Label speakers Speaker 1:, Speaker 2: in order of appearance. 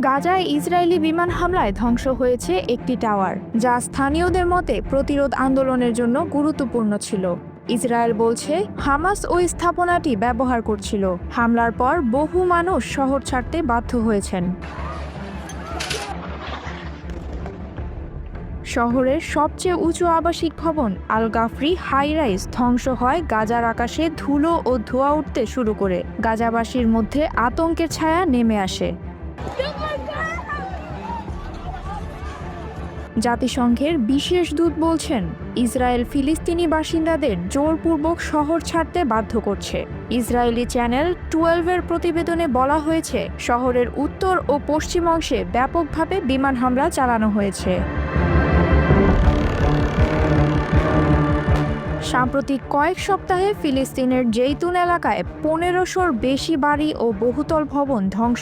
Speaker 1: গাজায় ইসরায়েলি বিমান হামলায় ধ্বংস হয়েছে একটি টাওয়ার, যা স্থানীয়দের মতে প্রতিরোধ আন্দোলনের জন্য গুরুত্বপূর্ণ ছিল। ইসরায়েল বলছে হামাস ওই স্থাপনাটি ব্যবহার করছিল। হামলার পর বহু মানুষ শহর ছাড়তে বাধ্য হয়েছেন। শহরের সবচেয়ে উঁচু আবাসিক ভবন আল গাফরি হাই রাইজ ধ্বংস হয় গাজার আকাশে ধুলো ও ধোঁয়া উঠতে শুরু করে। গাজাবাসীর মধ্যে আতঙ্কের ছায়া নেমে আসে। জাতিসংঘের বিশেষ দূত বলছেন ইসরায়েল ফিলিস্তিনি বাসিন্দাদের জোরপূর্বক শহর ছাড়তে বাধ্য করছে। ইসরায়েলি চ্যানেল 12-এর প্রতিবেদনে বলা হয়েছে শহরের উত্তর ও পশ্চিম অংশে ব্যাপকভাবে বিমান হামলা চালানো হয়েছে। সাম্প্রতিক কয়েক সপ্তাহে ফিলিস্তিনের জেইতুন এলাকায় 1500-র বেশি বাড়ি ও বহুতল ভবন ধ্বংস